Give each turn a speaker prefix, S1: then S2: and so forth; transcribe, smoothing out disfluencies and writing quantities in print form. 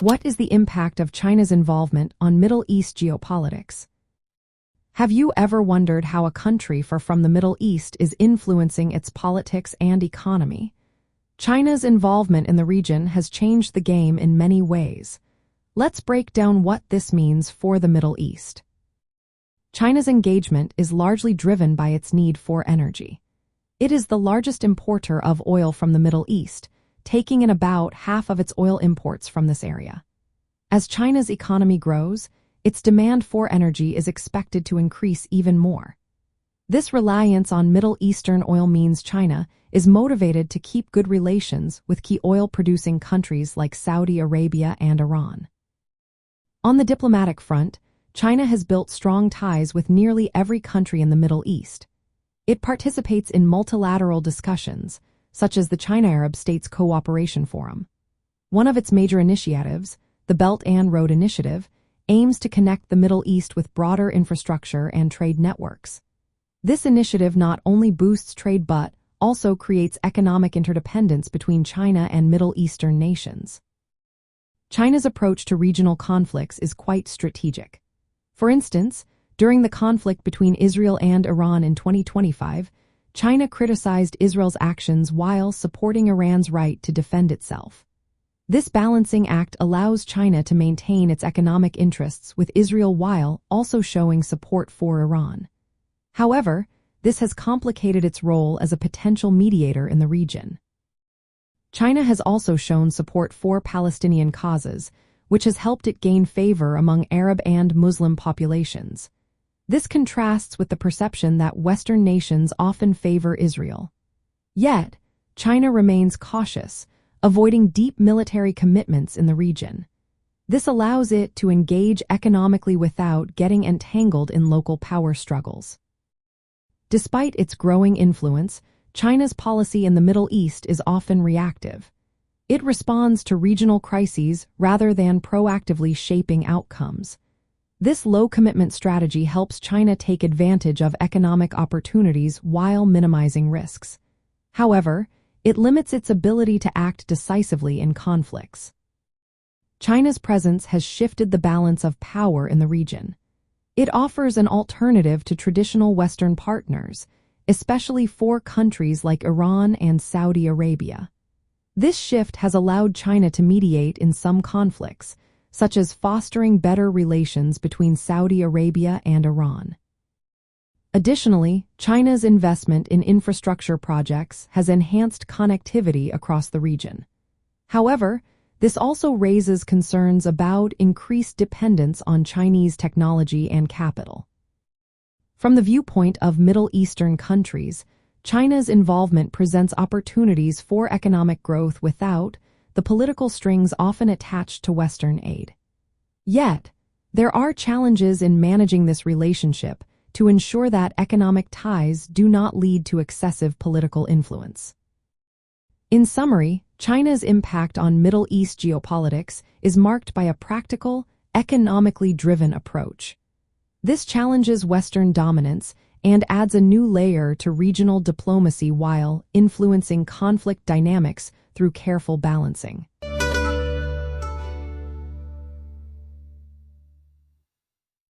S1: What is the impact of China's involvement on Middle East geopolitics? Have you ever wondered how a country far from the Middle East is influencing its politics and economy? China's involvement in the region has changed the game in many ways. Let's break down what this means for the Middle East. China's engagement is largely driven by its need for energy. It is the largest importer of oil from the Middle East, taking in about half of its oil imports from this area. As China's economy grows, its demand for energy is expected to increase even more. This reliance on Middle Eastern oil means China is motivated to keep good relations with key oil-producing countries like Saudi Arabia and Iran. On the diplomatic front, China has built strong ties with nearly every country in the Middle East. It participates in multilateral discussions, such as the China-Arab States Cooperation Forum. One of its major initiatives, the Belt and Road Initiative, aims to connect the Middle East with broader infrastructure and trade networks. This initiative not only boosts trade but also creates economic interdependence between China and Middle Eastern nations. China's approach to regional conflicts is quite strategic. For instance, during the conflict between Israel and Iran in 2025, China criticized Israel's actions while supporting Iran's right to defend itself. This balancing act allows China to maintain its economic interests with Israel while also showing support for Iran. However, this has complicated its role as a potential mediator in the region. China has also shown support for Palestinian causes, which has helped it gain favor among Arab and Muslim populations. This contrasts with the perception that Western nations often favor Israel. Yet, China remains cautious, avoiding deep military commitments in the region. This allows it to engage economically without getting entangled in local power struggles. Despite its growing influence, China's policy in the Middle East is often reactive. It responds to regional crises rather than proactively shaping outcomes. This low-commitment strategy helps China take advantage of economic opportunities while minimizing risks. However, it limits its ability to act decisively in conflicts. China's presence has shifted the balance of power in the region. It offers an alternative to traditional Western partners, especially for countries like Iran and Saudi Arabia. This shift has allowed China to mediate in some conflicts, such as fostering better relations between Saudi Arabia and Iran. Additionally, China's investment in infrastructure projects has enhanced connectivity across the region. However, this also raises concerns about increased dependence on Chinese technology and capital. From the viewpoint of Middle Eastern countries, China's involvement presents opportunities for economic growth without the political strings often attached to Western aid. Yet, there are challenges in managing this relationship to ensure that economic ties do not lead to excessive political influence. In summary, China's impact on Middle East geopolitics is marked by a practical, economically driven approach. This challenges Western dominance and adds a new layer to regional diplomacy while influencing conflict dynamics through careful balancing.